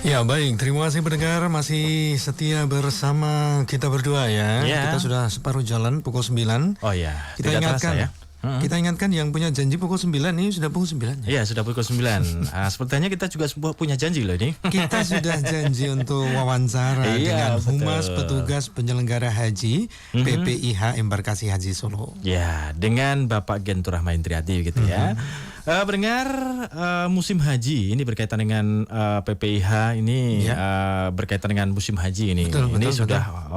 Ya baik, terima kasih pendengar masih setia bersama kita berdua ya. Ya. Kita sudah separuh jalan pukul 9. Oh ya, Kita tidak ingatkan terasa ya. Kita ingatkan yang punya janji pukul 9 ini sudah pukul 9 ya. Iya, sudah pukul 9. Sepertinya kita juga punya janji loh ini. Kita sudah janji untuk wawancara dengan Iya, Humas betul. Petugas Penyelenggara Haji PPIH Embarkasi Haji Solo. Ya, dengan Bapak Gentur Rahma Indriati gitu ya. Pendengar, musim haji ini berkaitan dengan PPIH ini berkaitan dengan musim haji ini. Betul, ini betul, sudah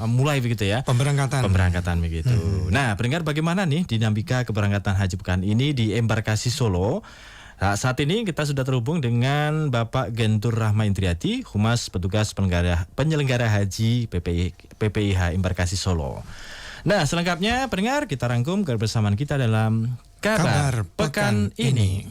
mulai begitu ya. Pemberangkatan begitu. Nah, pendengar, bagaimana nih dinamika keberangkatan haji pekan ini di Embarkasi Solo? Nah, saat ini kita sudah terhubung dengan Bapak Gentur Rahma Indriati, Humas Petugas Penyelenggara Haji PPIH Embarkasi Solo. Nah, selengkapnya pendengar kita rangkum kebersamaan kita dalam Kabar Pekan ini.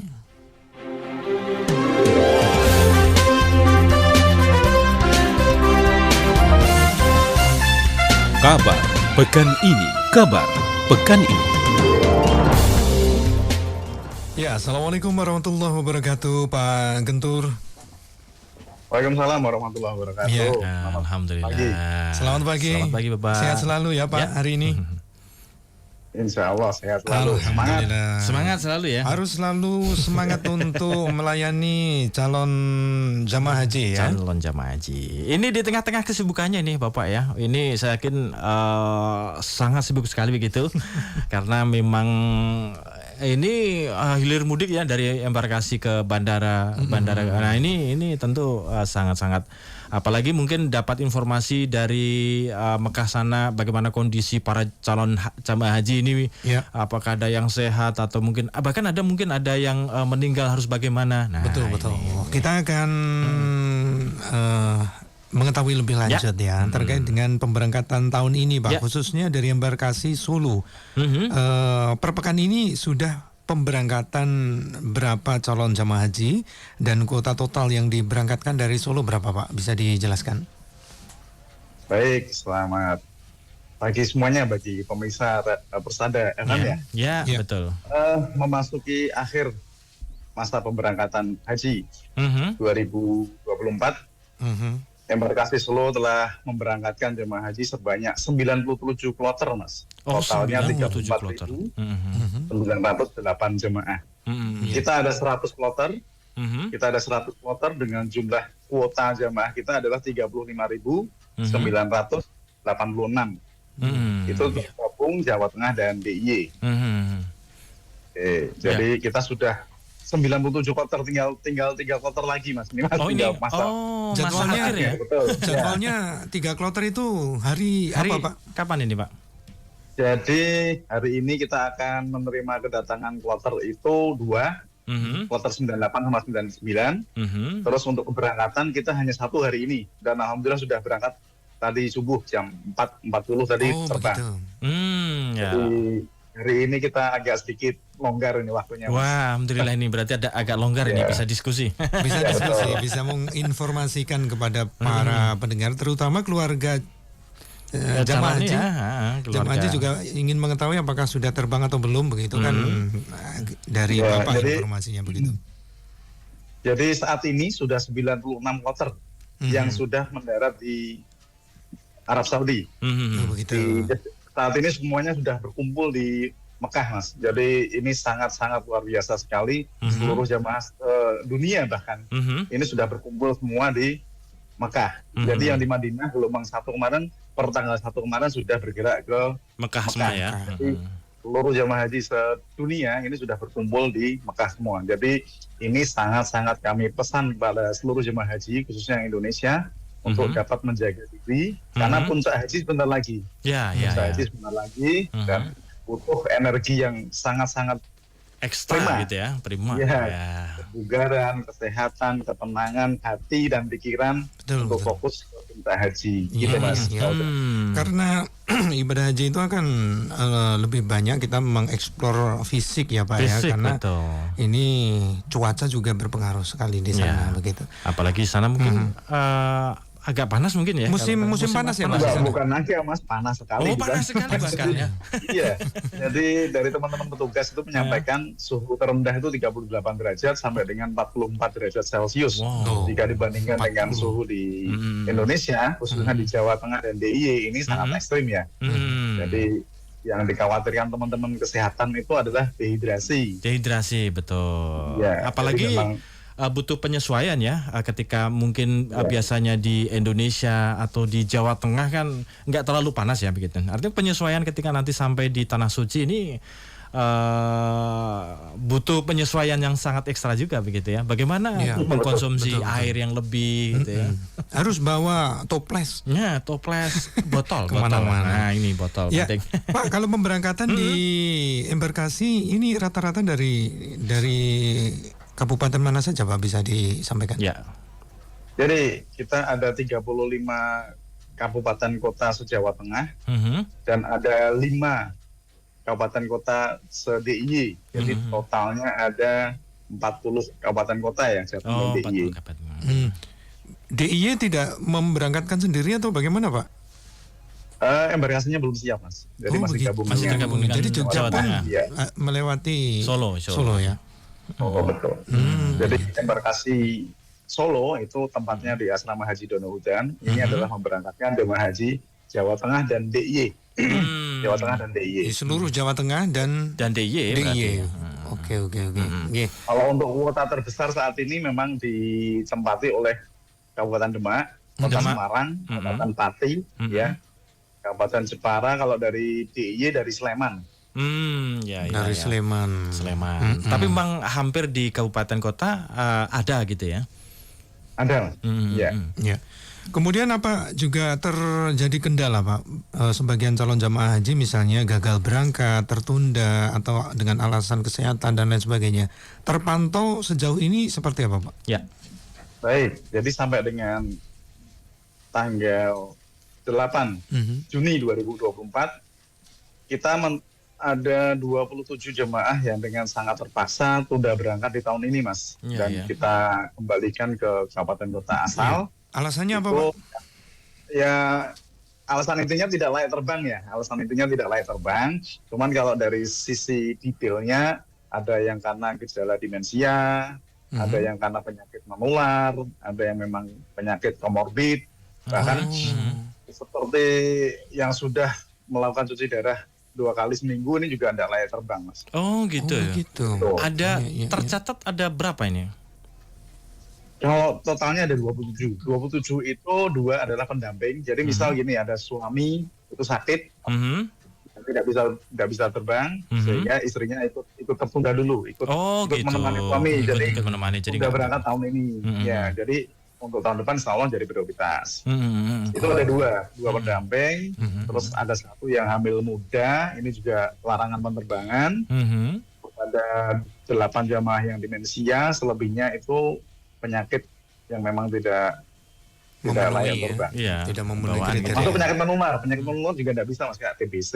Kabar Pekan ini. Kabar Pekan ini. Ya, Assalamualaikum warahmatullahi wabarakatuh, Pak Gentur. Waalaikumsalam warahmatullahi wabarakatuh. Ya, Alhamdulillah. Selamat pagi. Selamat pagi, Bapak. Sehat selalu ya, Pak, hari ini. Insya Allah sehat selalu. Semangat. Semangat selalu ya. Harus selalu semangat untuk melayani calon jamaah haji ya. Calon jamaah haji. Ini di tengah-tengah kesibukannya nih Bapak ya. Ini saya yakin sangat sibuk sekali begitu. Karena memang ini hilir mudik ya dari embarkasi ke bandara. Nah ini tentu sangat-sangat, apalagi mungkin dapat informasi dari Mekah sana bagaimana kondisi para calon jamaah haji ini, apakah ada yang sehat atau mungkin bahkan ada yang meninggal, harus bagaimana. Nah, betul. Kita akan mengetahui lebih lanjut terkait dengan pemberangkatan tahun ini, Pak, khususnya dari embarkasi Solo. Per pekan ini sudah pemberangkatan berapa calon jamaah haji dan kuota total yang diberangkatkan dari Solo berapa, Pak? Bisa dijelaskan? Baik, selamat pagi semuanya bagi pemirsa Persada FM ya. Ya, betul. Memasuki akhir masa pemberangkatan haji 2024, Embarkasi Solo telah memberangkatkan jemaah haji sebanyak 97 kloter, Mas. Totalnya 34.908 jemaah. Kita ada 100 kloter. Kita ada 100 kloter dengan jumlah kuota jemaah kita adalah 35.986. Itu untuk gabung Jawa Tengah dan DIY. Jadi kita sudah 97 kloter, tinggal 3 kloter lagi, Mas. Ini Mas tinggal jadwalnya 3 kloter itu hari apa, Pak? Kapan ini, Pak? Jadi hari ini kita akan menerima kedatangan kloter itu 2, kloter 98 sama 99. Terus untuk keberangkatan kita hanya 1 hari ini, dan alhamdulillah sudah berangkat tadi subuh jam 4.40 tadi terbang. Jadi hari ini kita agak sedikit longgar ini waktunya. Wah, alhamdulillah, ini berarti ada agak longgar ini, bisa diskusi. Bisa menginformasikan kepada para pendengar, terutama keluarga jamaah haji. Jamaah haji juga ingin mengetahui apakah sudah terbang atau belum, begitu kan dari Bapak informasinya begitu. Jadi saat ini sudah 96 kloter yang sudah mendarat di Arab Saudi. Saat ini semuanya sudah berkumpul di Mekah, Mas. Jadi ini sangat-sangat luar biasa sekali. Seluruh jamaah dunia bahkan ini sudah berkumpul semua di Mekah. Jadi yang di Madinah gelombang 1 kemarin, per tanggal 1 kemarin sudah bergerak ke Mekah semua ya. Jadi seluruh jamaah haji sedunia ini sudah berkumpul di Mekah semua. Jadi ini sangat-sangat kami pesan kepada seluruh jamaah haji, khususnya yang Indonesia, untuk dapat menjaga diri, karena puncak haji sebentar lagi. Puncak haji sebentar lagi, dan butuh energi yang sangat-sangat ekstra gitu ya, prima. Kebugaran, kesehatan, ketenangan hati dan pikiran untuk fokus ke puncak haji. Gitu, Mas. Karena ibadah haji itu akan lebih banyak kita mengeksplor fisik ya, Pak, karena ini cuaca juga berpengaruh sekali di sana begitu. Apalagi di sana mungkin agak panas mungkin ya. Musim panas ya, Mas? Bukan aja Mas, panas sekali. Oh, panas sekali bahkan ya. Iya. Jadi dari teman-teman petugas itu menyampaikan suhu terendah itu 38 derajat sampai dengan 44 derajat Celcius. Wow. Jika dibandingkan dengan suhu di Indonesia, khususnya di Jawa Tengah dan DIY ini sangat ekstrim ya. Jadi yang dikhawatirkan teman-teman kesehatan itu adalah dehidrasi. Dehidrasi, betul. Ya, apalagi butuh penyesuaian ya, ketika mungkin biasanya di Indonesia atau di Jawa Tengah kan nggak terlalu panas ya begitu. Artinya penyesuaian ketika nanti sampai di Tanah Suci ini butuh penyesuaian yang sangat ekstra juga begitu ya. Bagaimana mengkonsumsi air yang lebih gitu ya. Harus bawa toples. Ya, toples botol. Kemana-mana. Nah, ini botol Ya, penting. Pak, kalau pemberangkatan di embarkasi ini rata-rata dari kabupaten mana saja Pak bisa disampaikan? Ya. Jadi kita ada 35 kabupaten kota se-Jawa Tengah dan ada 5 kabupaten kota se-DIY. Jadi totalnya ada 40 kabupaten kota yang jatuh DIY. DIY tidak memberangkatkan sendiri atau bagaimana Pak? Embarkasinya belum siap Mas. Jadi masih tergabung dengan Jadi Jogja Jawa Tengah. melewati Solo ya. Oh betul. Jadi embarkasi Solo itu tempatnya di Asrama Haji Dono Hudan. Ini adalah memberangkatkan jemaah haji Jawa Tengah dan DIY. Jawa Tengah dan DIY. Di seluruh Jawa Tengah dan DIY. Oke. Kalau untuk kuota terbesar saat ini memang ditempati oleh Kabupaten Demak, Kota Semarang, Kabupaten Pati, ya, Kabupaten Jepara. Kalau dari DIY dari Sleman. Dari Sleman. Tapi memang hampir di kabupaten kota ada gitu ya? Ada. Ya. Kemudian apa juga terjadi kendala Pak? Sebagian calon jamaah haji misalnya gagal berangkat, tertunda atau dengan alasan kesehatan dan lain sebagainya. Terpantau sejauh ini seperti apa Pak? Ya. Baik, jadi sampai dengan tanggal 8 Juni 2024 kita ada 27 jemaah yang dengan sangat terpaksa tunda berangkat di tahun ini Mas. Dan kita kembalikan ke kabupaten kota asal. Alasannya apa Pak? Ya alasan intinya tidak layak terbang ya. Cuman kalau dari sisi detailnya ada yang karena gejala demensia, ada yang karena penyakit menular, ada yang memang penyakit komorbid, bahkan seperti yang sudah melakukan cuci darah 2 kali seminggu ini juga tidak layak terbang Mas. Oh gitu. Ada tercatat ada berapa ini? Kalau totalnya ada 27 itu 2 adalah pendamping. Jadi misal gini, ada suami itu sakit, tidak bisa terbang, sehingga istrinya ikut tertunda dulu, ikut menemani suami, jadi sudah berangkat tahun ini. Ya, jadi untuk tahun depan insya Allah jadi prioritas. Itu ada 2 pendamping, terus ada 1 yang hamil muda, ini juga larangan penerbangan. Ada 8 jamaah yang demensia, selebihnya itu penyakit yang memang tidak layak terbang. Tidak memenuhi kriteria. Untuk penyakit menular juga tidak bisa Mas, kayak TBC,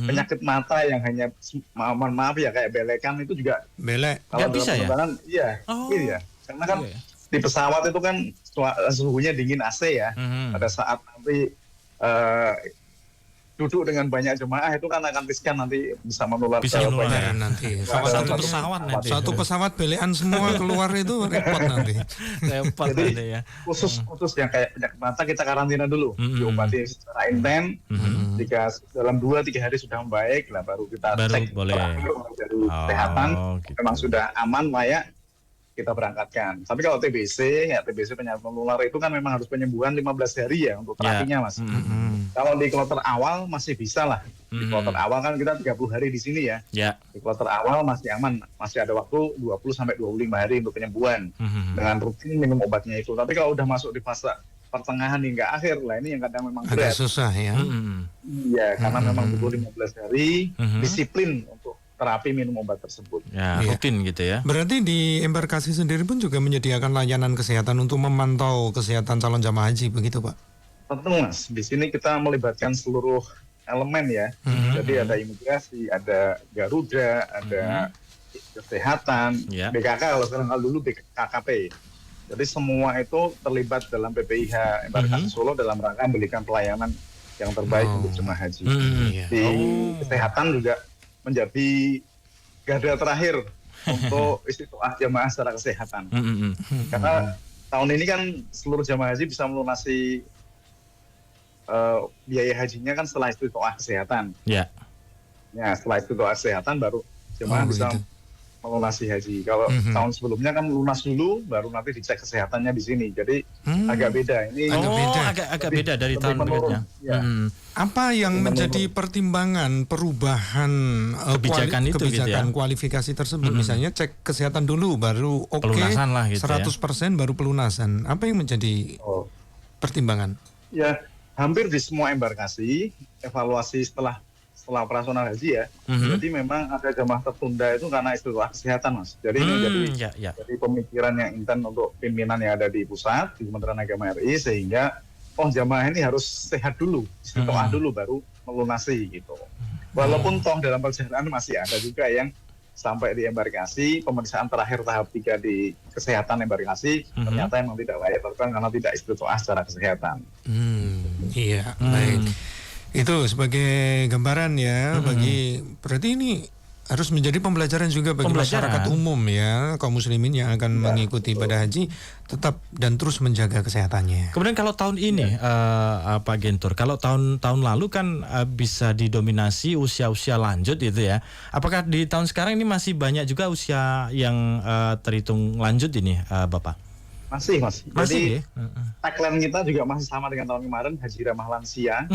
penyakit mata yang hanya maaf ya kayak belekan itu juga belek. Kalau bisa ya? Iya. Karena kan di pesawat itu kan suhunya dingin AC ya. Pada saat nanti duduk dengan banyak jemaah itu kan akan riskan nanti bisa menular banyak nanti. Satu pesawat belekan semua keluar itu repot nanti. Jadi khusus yang kayak penyakit mata kita karantina dulu, diobati secara intens. Jika dalam 2-3 hari sudah membaik, lah baru kita cek dari kesehatan memang sudah aman layak kita berangkatkan. Tapi kalau TBC penyakit menular itu kan memang harus penyembuhan 15 hari ya untuk terapinya Mas. Kalau di kloter awal masih bisa lah. Di kloter awal kan kita 30 hari di sini ya. Di kloter awal masih aman, masih ada waktu 20-25 hari untuk penyembuhan dengan rutin minum obatnya itu. Tapi kalau udah masuk di fase pertengahan hingga akhir lah, ini yang kadang memang berat. Agak susah ya. Iya, karena memang butuh 15 hari disiplin untuk terapi minum obat tersebut. Ya, rutin gitu ya. Berarti di embarkasi sendiri pun juga menyediakan layanan kesehatan untuk memantau kesehatan calon jamaah haji, begitu Pak? Tentu Mas, di sini kita melibatkan seluruh elemen ya. Jadi ada imigrasi, ada Garuda, ada kesehatan, BKK kalau sekarang dulu BKKP. Jadi semua itu terlibat dalam PPIH Embarkasi Solo dalam rangka memberikan pelayanan yang terbaik untuk jemaah haji. Di kesehatan juga menjadi garda terakhir untuk istiqoah jemaah secara kesehatan. Karena tahun ini kan seluruh jemaah haji bisa melunasi biaya hajinya kan setelah istiqoah kesehatan. Ya, setelah istiqoah kesehatan baru jemaah bisa melunasi haji. Kalau tahun sebelumnya kan lunas dulu, baru nanti dicek kesehatannya di sini. Jadi agak beda. Ini agak beda dari tahun berikutnya. Ya. Apa yang menjadi pertimbangan perubahan kebijakan gitu ya? Kualifikasi tersebut? Misalnya cek kesehatan dulu, baru pelunasan lah gitu 100% baru pelunasan. Apa yang menjadi pertimbangan? Ya, hampir di semua embarkasi evaluasi setelah operasional haji ya. Jadi memang ada jemaah tertunda itu karena istiqoah kesehatan, Mas. Jadi ini jadi pemikiran yang intens untuk pimpinan yang ada di pusat, di Kementerian Agama RI, sehingga jemaah ini harus sehat dulu, istiqoah dulu baru melunasi gitu. Walaupun dalam perjalanan masih ada juga yang sampai di embarkasi, pemeriksaan terakhir tahap 3 di kesehatan embarkasi, ternyata memang tidak layak terbang karena tidak istiqoah secara kesehatan. Iya, baik. Itu sebagai gambaran ya berarti ini harus menjadi pembelajaran juga bagi masyarakat umum ya, kaum muslimin yang akan mengikuti ibadah haji tetap dan terus menjaga kesehatannya. Kemudian kalau tahun ini Pak Gentur, kalau tahun lalu kan bisa didominasi usia-usia lanjut itu ya. Apakah di tahun sekarang ini masih banyak juga usia yang terhitung lanjut ini Bapak? Masih. Jadi ya? tagline kita juga masih sama dengan tahun kemarin, Haji Ramah Lansia.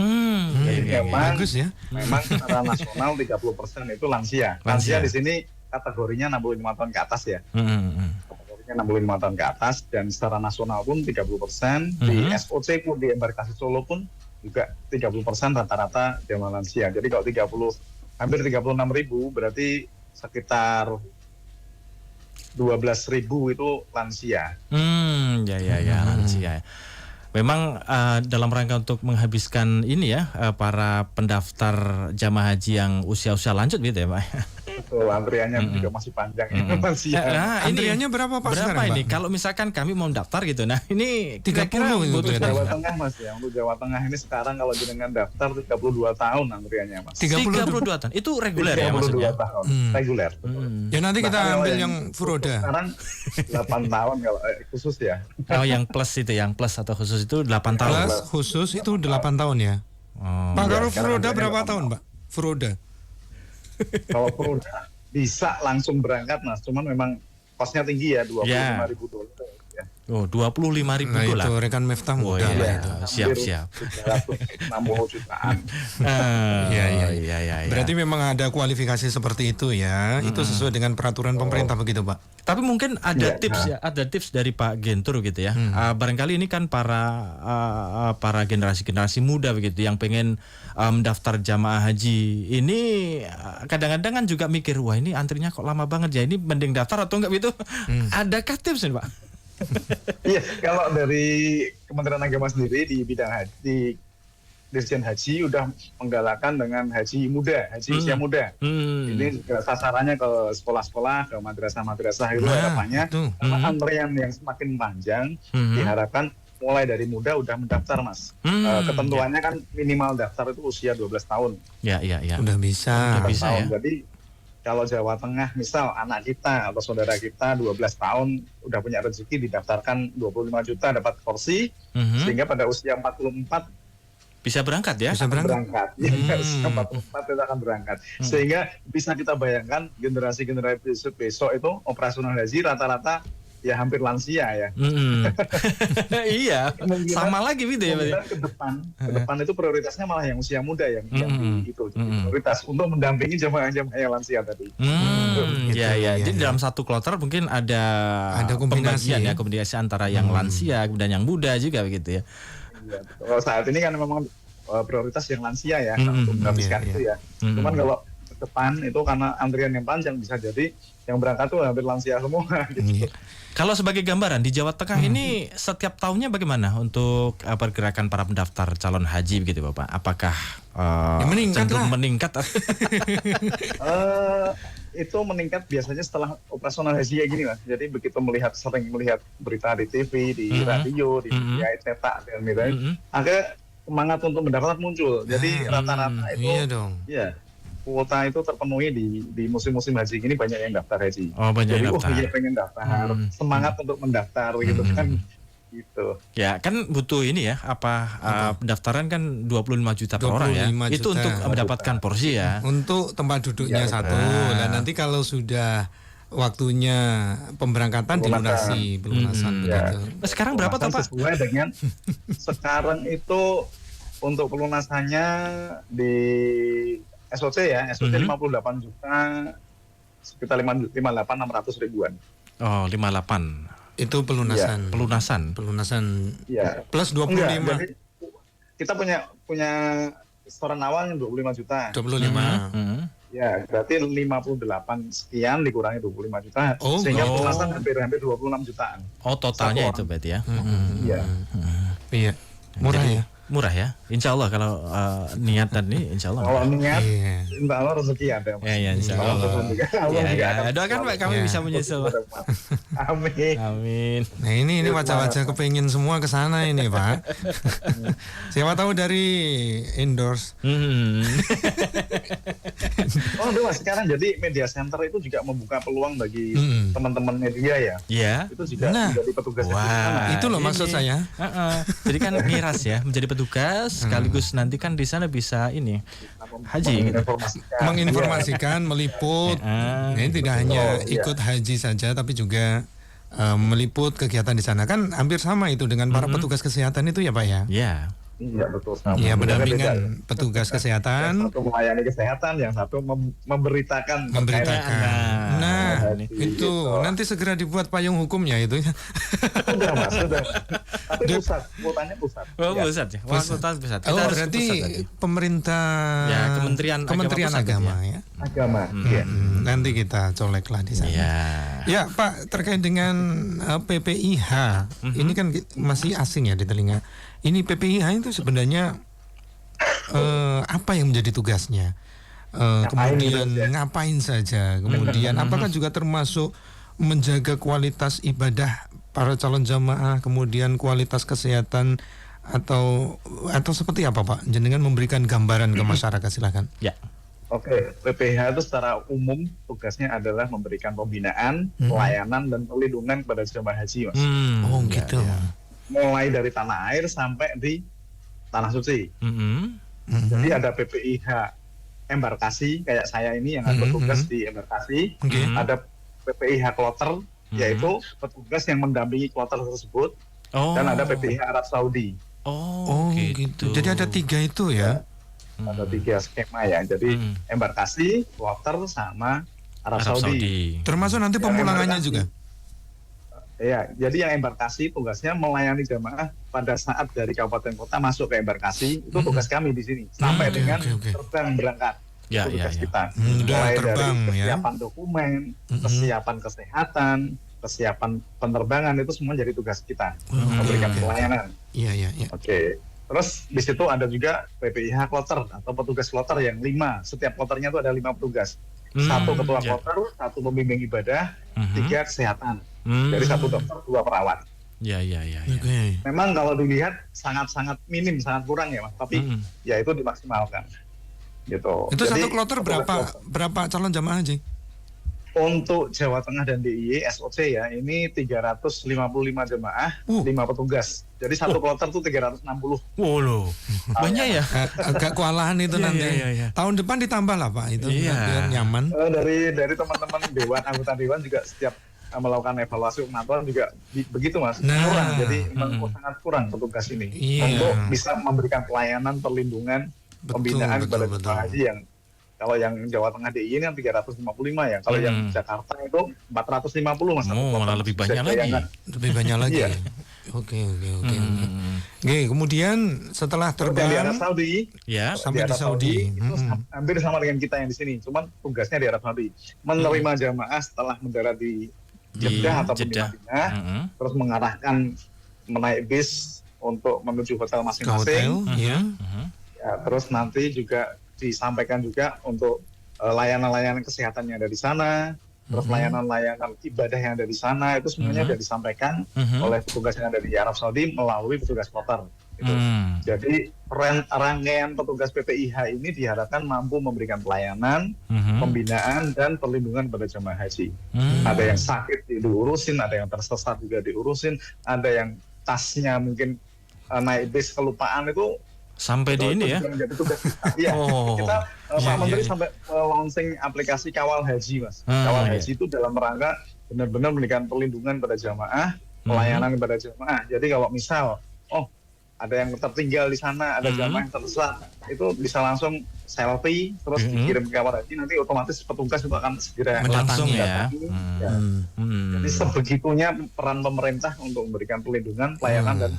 Jadi bagus ya. Memang secara nasional 30% itu lansia. Lansia di sini kategorinya 65 tahun ke atas ya. Kategorinya 65 tahun ke atas dan secara nasional pun 30%. Di SOC pun di embarkasi Solo pun juga 30% rata-rata jemaah lansia. Jadi kalau hampir 36.000 berarti sekitar 12.000 itu lansia. Lansia. Memang dalam rangka untuk menghabiskan ini ya para pendaftar jamaah haji yang usia-usia lanjut gitu ya Pak. Betul, antriannya juga masih panjang lansia. Antriannya berapa Pak? Berapa sekarang, ini? Pak? Kalau misalkan kami mau daftar gitu, nah ini 30 untuk Jawa Tengah Mas ya. Untuk Jawa Tengah ini sekarang kalau dengan daftar 32 tahun antriannya Mas. 32 tahun. Itu reguler ya maksudnya? 32 tahun. Reguler. Ya nanti kita ambil yang furoda. Sekarang 8 tahun kalau khusus ya. Oh yang plus itu, yang plus atau khusus itu 8 tahun. Plus khusus itu 8 tahun ya. Pak, kalau furoda berapa tahun Pak? Furoda. Kalau Furoda bisa langsung berangkat Mas, cuman memang kosnya tinggi ya, $25.000 ya. Oh, $25.000 lah. Itu rekan Miftah mudah lah itu. Siap. 360 jutaan. Iya. Berarti memang ada kualifikasi seperti itu ya. Itu sesuai dengan peraturan pemerintah begitu, Pak. Tapi mungkin ada tips dari Pak Gentur gitu ya. Barangkali ini kan para generasi muda begitu yang pengen mendaftar jamaah haji ini kadang-kadang kan juga mikir, wah ini antrinya kok lama banget ya, ini mending daftar atau enggak gitu. Adakah tips nih Pak? Iya, kalau dari Kementerian Agama sendiri di bidang haji, di Dirjen Haji udah menggalakkan dengan haji muda, haji usia muda. Ini juga sasarannya ke sekolah-sekolah, ke madrasah-madrasah itu harapannya. Karena antrian yang semakin panjang diharapkan mulai dari muda udah mendaftar Mas. Ketentuannya kan minimal daftar itu usia 12 tahun. Ya. Udah bisa. Ya. Jadi kalau Jawa Tengah misal anak kita atau saudara kita 12 tahun udah punya rezeki didaftarkan 25 juta dapat kursi, sehingga pada usia 44 bisa berangkat ya? Bisa berangkat. Usia 44 itu akan berangkat. Sehingga bisa kita bayangkan generasi-generasi besok itu operasional haji rata-rata ya hampir lansia ya. Iya. Sama lagi gitu ya. Ke depan itu prioritasnya malah yang usia muda yang itu prioritas untuk mendampingi jemaah-jemaah yang lansia tadi. Jadi dalam satu kloter mungkin ada kombinasi kombinasi antara yang lansia dan yang muda juga begitu ya. Kalau saat ini kan memang prioritas yang lansia ya untuk menghabiskan itu ya. Cuman kalau depan itu karena antrian yang panjang, bisa jadi yang berangkat tuh hampir lansia semua. Gitu. Kalau sebagai gambaran di Jawa Tengah ini setiap tahunnya bagaimana untuk pergerakan para pendaftar calon haji begitu Bapak? Apakah cenderung meningkat? Itu meningkat biasanya setelah operasional haji kayak gini Mas. Jadi begitu sering melihat berita di TV, di radio, di media cetak dan lain-lain, akhirnya semangat untuk mendaftar muncul. Jadi rata-rata itu ya kuota itu terpenuhi di musim-musim haji ini, banyak yang daftar haji. Oh, banyak jadi yang daftar. iya pengen daftar, semangat untuk mendaftar gitu kan. Gitu. Ya kan butuh ini ya pendaftaran kan 25 juta per orang ya. Itu untuk mendapatkan porsi ya. Untuk tempat duduknya satu. Dan nanti kalau sudah waktunya pemberangkatan pelunasan begitu. Sekarang berapa toh Pak? Sesuai dengan sekarang itu untuk pelunasannya di SOC ya, SOC 58 juta, sekitar 58.600 ribuan. Oh, 58. Itu pelunasan. Pelunasan. Ya. Plus 25. Enggak, jadi kita punya setoran awal yang 25 juta. 25. Ya, berarti 58 sekian dikurangi 25 juta. Sehingga pelunasan hampir 26 jutaan. Oh, totalnya itu berarti ya. Iya. Iya. Murah ya. Murah ya, insya Allah kalau niat dan ini insya Allah. Kalau niat, insya Allah rezeki ada. Ya, insya Allah. Doakan Pak kami bisa menyusul. Amin. Nah ini wajah-wajah kepingin semua ke sana ini Pak. Siapa tahu dari endorse. Mas, sekarang jadi media center itu juga membuka peluang bagi teman-teman media ya. Iya. Itu juga menjadi petugas. Wah, itu loh maksud saya. Jadi kan miras ya, menjadi petugas sekaligus nanti kan di sana bisa ini haji menginformasikan, meliput. Ini tidak hanya ikut haji saja tapi juga meliput kegiatan di sana, kan hampir sama itu dengan para petugas kesehatan itu ya Pak ya. Iya. Iya betul. Iya, pendampingan petugas kesehatan. Yang satu melayani kesehatan, yang satu memberitakan. Nah, itu gitu. Nanti segera dibuat payung hukumnya itu. Sudah Mas, sudah. Tapi pusat, kuotanya pusat. Oh, pusat ya. Pusat. Oh, berarti pemerintah. Ya, Kementerian Agama ya. Agama. Nanti kita coleklah di sana. Ya, Pak, terkait dengan PPIH, ini kan masih asing ya di telinga. Ini PPIH itu sebenarnya apa yang menjadi tugasnya? Kemudian ngapain saja? Kemudian apakah juga termasuk menjaga kualitas ibadah para calon jamaah, kemudian kualitas kesehatan atau seperti apa Pak? Jenengan memberikan gambaran ke masyarakat, silakan. Ya. Oke, PPIH itu secara umum tugasnya adalah memberikan pembinaan, pelayanan dan perlindungan kepada jemaah haji, Mas. Oh gitu. Ya. Mulai dari tanah air sampai di tanah suci. Jadi ada PPIH embarkasi kayak saya ini yang bertugas di embarkasi. Ada PPIH kloter, yaitu petugas yang mendampingi kloter tersebut. Dan ada PPIH Arab Saudi. Oh gitu. Jadi ada 3 itu ya? Ada 3 skema ya. Jadi embarkasi, kloter sama Arab Saudi. Termasuk nanti pemulangannya juga? Ya, jadi yang embarkasi tugasnya melayani jamaah pada saat dari kabupaten kota masuk ke embarkasi, itu tugas kami di sini sampai dengan terbang berangkat. Itu tugas kita. Mulai dari kesiapan dokumen, kesiapan kesehatan, kesiapan penerbangan, itu semua jadi tugas kita memberikan pelayanan. Iya. Oke. Terus di situ ada juga PPIH kloter atau petugas kloter yang 5. Setiap kloternya itu ada 5 petugas. 1 ketua kloter, 1 pembimbing ibadah, 3 kesehatan. Dari 1 dokter, 2 perawat. Iya. Okay. Memang kalau dilihat sangat-sangat minim, sangat kurang ya Mas. Tapi ya itu dimaksimalkan. Gitu. Itu jadi, 1 kloter berapa calon jamaah haji? Untuk Jawa Tengah dan DIY SOC ya, ini 355 jemaah, 5 petugas. Jadi 1 kloter tuh 360. Loh. Banyak ya? Agak kewalahan itu nanti. Iya. Tahun depan ditambah lah Pak, itu biar nyaman. Dari teman-teman dewan, anggota dewan juga setiap melakukan evaluasi pemantauan juga begitu Mas. Kurang, jadi memang sangat kurang petugas ini untuk bisa memberikan pelayanan, perlindungan, pembinaan kepada jemaah haji yang kalau yang Jawa Tengah DIY ini yang 355 ya. Kalau yang Jakarta itu 450 Mas. Malah lebih banyak lagi. Lebih banyak lagi. Oke. Oke, kemudian setelah Di terbang Arab Saudi, Ya. sampai di Saudi. itu hampir sama dengan kita yang di sini, cuman tugasnya di Arab Saudi menerima jamaah setelah mendarat di Jeddah ataupun di Jeddah. Madinah, terus mengarahkan menaik bis untuk menuju hotel Ke hotel, masing-masing. ya. Ya, terus nanti juga disampaikan juga untuk layanan-layanan kesehatan yang ada di sana, terus layanan-layanan ibadah yang ada di sana, itu semuanya sudah disampaikan oleh petugas yang ada di Arab Saudi melalui petugas kloter. Gitu. Jadi rangkaian petugas PPIH ini diharapkan mampu memberikan pelayanan, pembinaan dan perlindungan pada jemaah haji. Ada yang sakit diurusin, ada yang tersesat juga diurusin, ada yang tasnya mungkin naik bis kelupaan itu Sampai di ini ya. Iya, Oh. kita Pak Iya, Menteri iya. sampai launching aplikasi Kawal Haji, Mas. Kawal Haji itu dalam rangka benar-benar memberikan perlindungan pada jamaah, pelayanan kepada jamaah. Jadi kalau misal, ada yang tertinggal di sana, ada jamaah yang tersesat, itu bisa langsung selfie, terus dikirim ke Kawal Haji, nanti otomatis petugas itu akan segera Langsung ya. mendatangi. Ya. Jadi sebegitunya peran pemerintah untuk memberikan perlindungan, pelayanan dan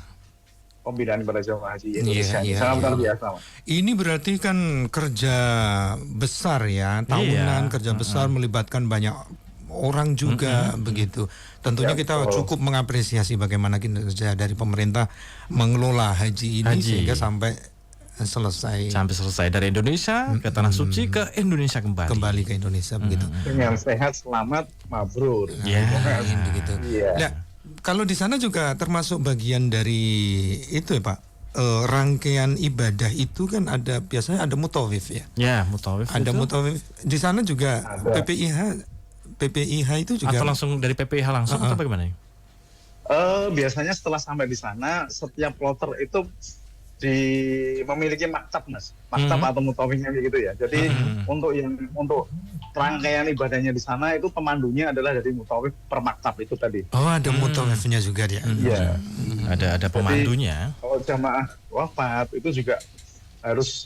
pembinaan kepada jamaah haji Indonesia. Sangat luar biasa, Mas. Ini berarti kan kerja besar ya, tahunan kerja besar melibatkan banyak orang juga begitu. Tentunya kita cukup mengapresiasi bagaimana kinerja dari pemerintah mengelola haji ini sehingga sampai selesai dari Indonesia ke tanah suci ke Indonesia kembali ke Indonesia begitu. Dengan sehat, selamat, mabrur. Ya, begitu. Iya. Nah, kalau di sana juga termasuk bagian dari itu ya Pak, rangkaian ibadah itu kan ada biasanya ada mutawif ya. Ya, mutawif. Ada mutawif di sana juga Ada. PPIH itu juga. Atau langsung dari PPIH langsung atau bagaimana? Biasanya setelah sampai di sana, setiap kloter itu memiliki maktab, Mas. Maktab atau mutawifnya gitu ya. Jadi untuk rangkaian ibadahnya di sana itu pemandunya adalah dari mutawif per maktab itu tadi. Oh, ada mutawifnya juga dia. Iya. Ada pemandunya. Kalau jamaah wafat itu juga harus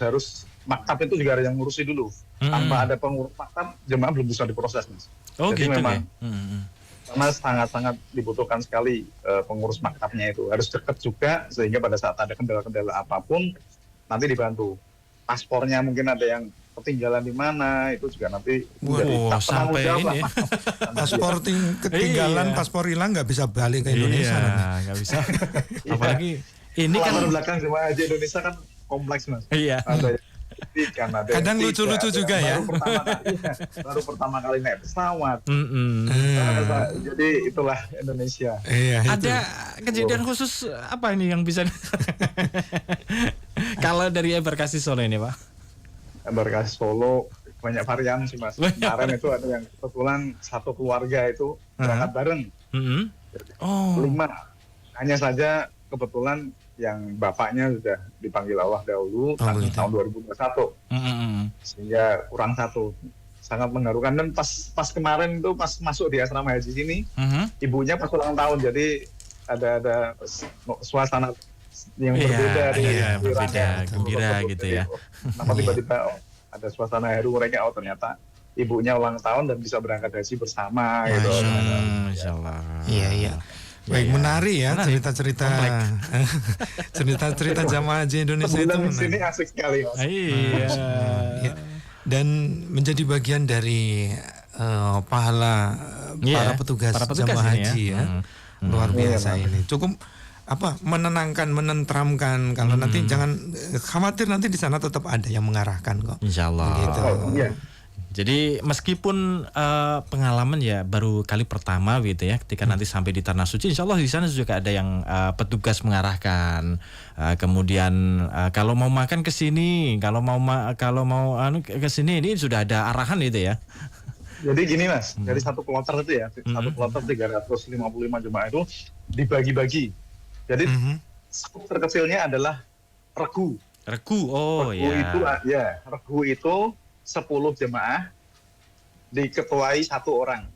maktab itu juga ada yang ngurusi dulu. Tanpa ada pengurus maktab, jemaah belum bisa diproses, Mas. Oh, jadi gitu memang ya. karena sangat-sangat dibutuhkan sekali pengurus maktabnya itu harus dekat juga sehingga pada saat ada kendala-kendala apapun nanti dibantu. Paspornya mungkin ada yang ketinggalan di mana itu juga nanti sampai ini. Paspor ketinggalan, paspor hilang nggak bisa balik ke Indonesia. Nggak bisa. Apalagi ini kan latar belakang jemaah haji Indonesia kan kompleks, Mas. Iya. Kadang lucu-lucu juga ya. Baru pertama kali naik pesawat. Jadi itulah Indonesia. Iya, ada kejadian khusus apa ini yang bisa kalau dari embarkasi Solo ini, Pak? Embarkasi Solo banyak varian sih, Mas. Kemarin itu ada yang kebetulan satu keluarga itu berangkat bareng. 5. Hanya saja kebetulan yang bapaknya sudah dipanggil Allah dahulu tahun 2021, sehingga kurang satu. Sangat mengharukan dan pas kemarin itu pas masuk di asrama haji sini, ibunya pas ulang tahun, jadi ada suasana yang berbeda, gembira gitu ya. Kenapa tiba-tiba ada suasana haru mereka, ternyata ibunya ulang tahun dan bisa berangkat haji bersama gitu. Insyaallah. Iya. Baik, menarik ya cerita-cerita cerita-cerita jamaah haji Indonesia itu menarik. Sini asik sekali, Mas. Iya. Dan menjadi bagian dari pahala para petugas jamaah haji ya. Luar biasa ini. Cukup menenangkan, menenteramkan kalau nanti jangan khawatir, nanti di sana tetap ada yang mengarahkan kok. Insyaallah. Gitu. Jadi meskipun pengalaman ya baru kali pertama gitu ya, ketika nanti sampai di Tanah Suci, insya Allah di sana juga ada yang petugas mengarahkan. Kemudian kalau mau makan ke sini, kalau mau ke sini, ini sudah ada arahan itu ya. Jadi gini, Mas, dari satu kloter itu ya, satu kloter 355 jemaah itu dibagi-bagi. Jadi skup terkecilnya adalah regu. Regu itu 10 jemaah diketuai 1 orang,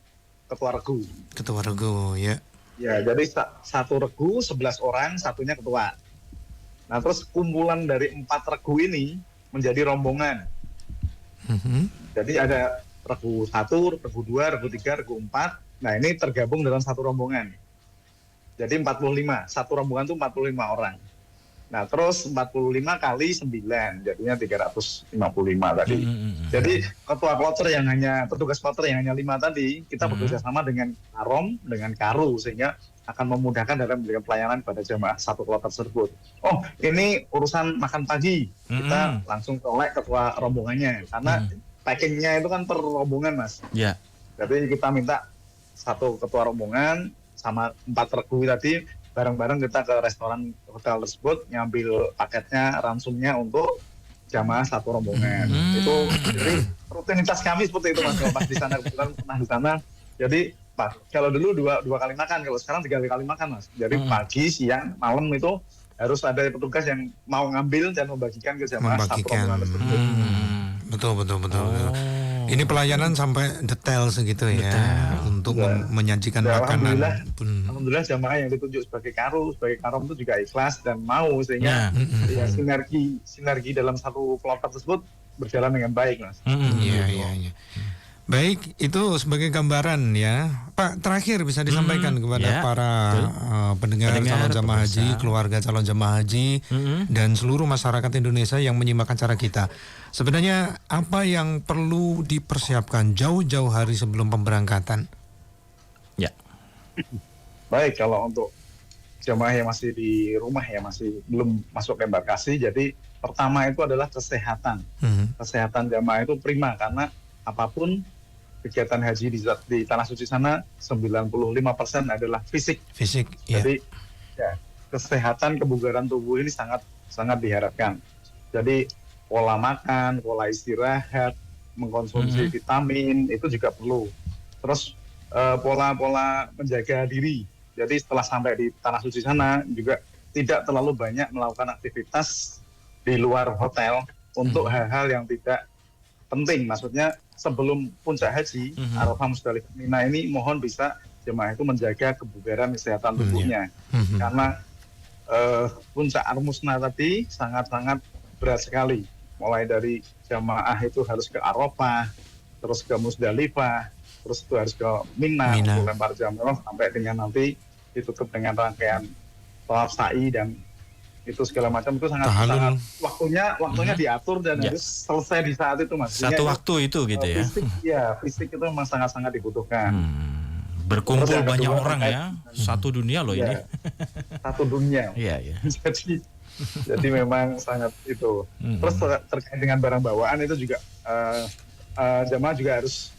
ketua regu. Ketua regu, ya. Ya, jadi satu regu 11 orang, satunya ketua. Nah, terus kumpulan dari 4 regu ini menjadi rombongan. Jadi ada regu 1, regu 2, regu 3, regu 4. Nah, ini tergabung dalam satu rombongan. Jadi 45, satu rombongan itu 45 orang. Nah, terus 45 kali 9, jadinya 355 tadi. Jadi petugas kloter yang hanya 5 tadi, kita bekerja sama dengan Karom, dengan Karu, sehingga akan memudahkan dalam memberikan pelayanan pada jemaah satu kloter tersebut. Oh, ini urusan makan pagi, kita langsung tolak ketua rombongannya, karena packingnya itu kan per rombongan, Mas. Ya. Jadi kita minta satu ketua rombongan sama 4 regu tadi, bareng-bareng kita ke restoran hotel tersebut, ngambil paketnya, ransumnya untuk jamaah satu rombongan. Itu jadi rutinitas kami seperti itu, Mas. Kalau pas di sana, kebetulan pernah di sana. Jadi kalau dulu dua kali makan, kalau sekarang 3 kali makan, Mas. Jadi pagi, siang, malam itu harus ada petugas yang mau ngambil dan membagikan ke jamaah satu rombongan tersebut. Betul. Ini pelayanan sampai detail segitu ya, untuk menyajikan Ya, makanan. Alhamdulillah jamaah yang ditunjuk sebagai Karom itu juga ikhlas dan mau, sehingga ya, sinergi dalam satu kloter tersebut berjalan dengan baik, Mas. Iya. Baik, itu sebagai gambaran ya, Pak. Terakhir bisa disampaikan kepada para pendengar calon jamaah haji, keluarga calon jamaah haji, dan seluruh masyarakat Indonesia yang menyimak acara kita. Sebenarnya apa yang perlu dipersiapkan jauh-jauh hari sebelum pemberangkatan? Ya. Baik, kalau untuk jamaah yang masih di rumah ya, masih belum masuk ke embarkasi, jadi pertama itu adalah kesehatan. Kesehatan jamaah itu prima, karena apapun kegiatan haji di Tanah Suci sana 95% adalah fisik. Jadi ya, kesehatan, kebugaran tubuh ini sangat diharapkan. Jadi pola makan, pola istirahat, mengkonsumsi vitamin itu juga perlu. Terus pola menjaga diri. Jadi setelah sampai di Tanah Suci sana juga tidak terlalu banyak melakukan aktivitas di luar hotel untuk hal-hal yang tidak penting. Maksudnya sebelum puncak haji, Arafah, Musdalifah, Mina ini mohon bisa jemaah itu menjaga kebugaran kesehatan tubuhnya. Karena puncak Armusna tadi sangat-sangat berat sekali. Mulai dari jemaah itu harus ke Arafah, terus ke Musdalifah, terus itu harus ke Mina. Untuk lempar jamrah, sampai dengan nanti ditutup dengan rangkaian tawaf sa'i dan itu segala macam, itu sangat waktunya diatur dan harus selesai di saat itu, Mas. Satu waktu itu gitu ya. Fisik itu memang sangat dibutuhkan. Berkumpul banyak orang ya, satu dunia loh ini. Satu dunia. Iya. Jadi memang sangat itu. Terus terkait dengan barang bawaan itu juga jamaah juga harus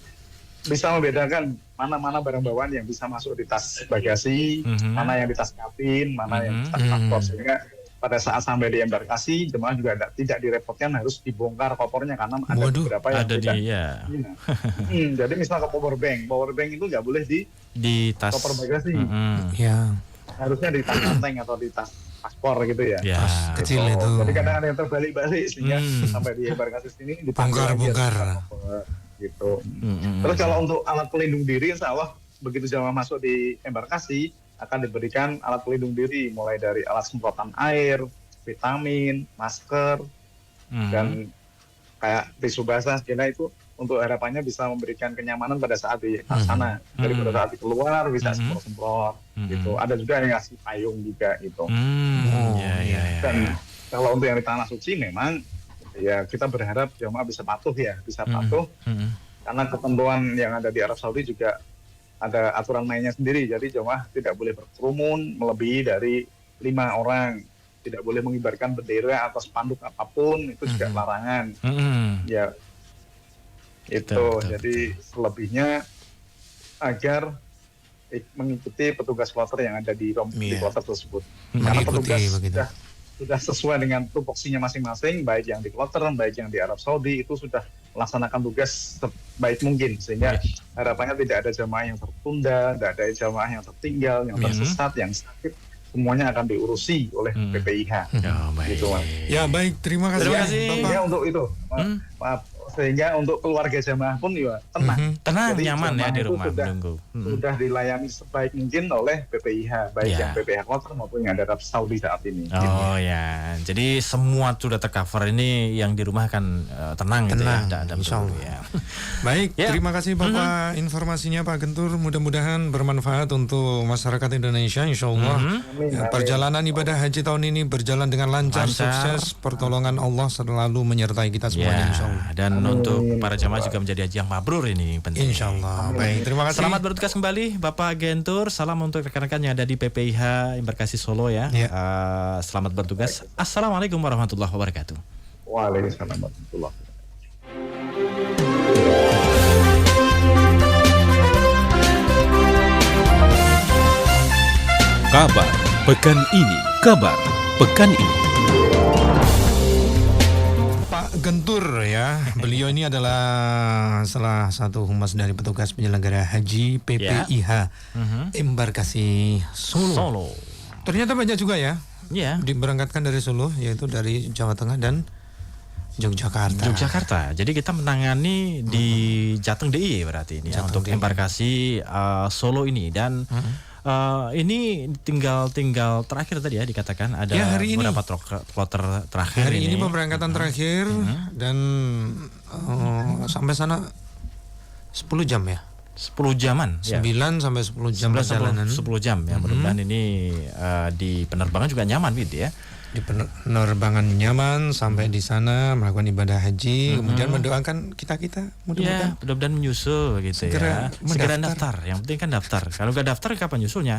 bisa membedakan mana barang bawaan yang bisa masuk di tas bagasi, mana yang di tas kabin, mana yang di tas transport, sehingga pada saat sampai di embarkasi, jemaah juga tidak direpotkan harus dibongkar kopornya, karena ada beberapa yang jadi misal ke power bank itu nggak boleh di tas koper bagasi. Harusnya di tas kanteng atau di tas paspor gitu ya. Tas kecil itu. Jadi kadang ada yang terbalik-balik, sehingga sampai di embarkasi sini dibongkar. Gitu. Terus kalau untuk alat pelindung diri, insya Allah begitu jemaah masuk di embarkasi akan diberikan alat pelindung diri, mulai dari alat semprotan air, vitamin, masker, dan kayak tisu basah. Kira itu untuk harapannya bisa memberikan kenyamanan pada saat di sana. Jadi pada saat keluar bisa semprot-semprot gitu. Ada juga yang ngasih payung juga gitu. Dan kalau untuk yang di Tanah Suci memang ya kita berharap jemaah bisa patuh karena ketentuan yang ada di Arab Saudi juga ada aturan mainnya sendiri. Jadi jemaah tidak boleh berkerumun melebihi dari 5 orang, tidak boleh mengibarkan bendera atau spanduk apapun, itu juga larangan. Ya itu jadi selebihnya agar mengikuti petugas kloter yang ada di kloter tersebut. Karena petugas sudah sesuai dengan tupoksinya masing-masing, baik yang di kloter, baik yang di Arab Saudi, itu sudah melaksanakan tugas sebaik mungkin, sehingga harapannya tidak ada jamaah yang tertunda, tidak ada jamaah yang tertinggal, yang tersesat, yang sakit, semuanya akan diurusi oleh PPIH. Baik. Ya baik, terima kasih. Bapak. Ya untuk itu, maaf sehingga untuk keluarga jamaah pun ya tenang. Tenang, Jadi nyaman ya jamaah di itu rumah menunggu. sudah dilayani sebaik mungkin oleh BPIH, baik yang BPIH Kloter maupun yang Arab Saudi saat ini. Oh ya, jadi semua sudah tercover ini, yang di rumah kan tenang gitu ya. Insya Allah. Ya. Baik, terima kasih Bapak informasinya Pak Gentur. Mudah-mudahan bermanfaat untuk masyarakat Indonesia. Insya Allah perjalanan ibadah haji tahun ini berjalan dengan lancar, sukses. Pertolongan Allah selalu menyertai kita semuanya. Insya Allah. Dan untuk para jamaah juga menjadi haji yang mabrur ini penting. Insya Allah. Baik, terima kasih. Selamat bertugas kembali Bapak Gentur. Salam untuk rekan-rekan yang ada di PPIH Embarkasi Solo ya. Selamat bertugas. Assalamualaikum warahmatullahi wabarakatuh. Waalaikumsalam warahmatullahi wabarakatuh. Kabar pekan ini. Kabar pekan ini. Gentur ya, beliau ini adalah salah satu humas dari petugas penyelenggara haji PPIH Embarkasi Solo. Ternyata banyak juga ya, diberangkatkan dari Solo, yaitu dari Jawa Tengah dan Yogyakarta. Jadi kita menangani di Jateng DIY berarti ini Jateng untuk DIY. Embarkasi Solo ini dan ini tinggal terakhir tadi ya dikatakan ada beberapa kloter terakhir. Hari ini pemberangkatan terakhir dan sampai sana 10 jam ya. 10 jaman. 9 sampai 10 jam perjalanan. 10 jam ya. Mudah-mudahan ini di penerbangan juga nyaman gitu ya. Di penerbangan nyaman sampai di sana melakukan ibadah haji, kemudian mendoakan kita mudah-mudahan menyusul gitu segera segera daftar. Yang penting kan daftar. Kalau nggak daftar kapan nyusulnya?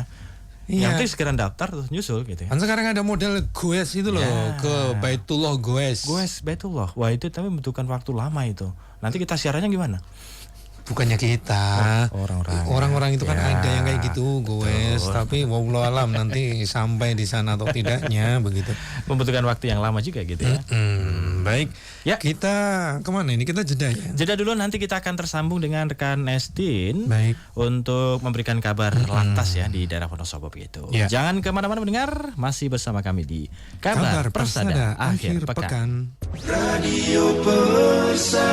Yang penting segera daftar terus nyusul gitu ya. Kan sekarang ada model goes itu loh, ke Baitullah goes. Baitullah. Wah, itu tapi membutuhkan waktu lama itu. Nanti kita siarannya gimana? Bukannya kita, orang-orang itu kan ada yang kayak gitu, goes, tapi wallahu alam nanti sampai di sana atau tidaknya begitu. Membutuhkan waktu yang lama juga gitu ya. Baik, ya kita kemana ini? Kita jeda ya? Jeda dulu, nanti kita akan tersambung dengan rekan Nestin untuk memberikan kabar lantas ya di daerah Wonosobo begitu. Ya. Jangan kemana-mana mendengar, masih bersama kami di Kabar Persada Akhir Pekan. Radio Persada.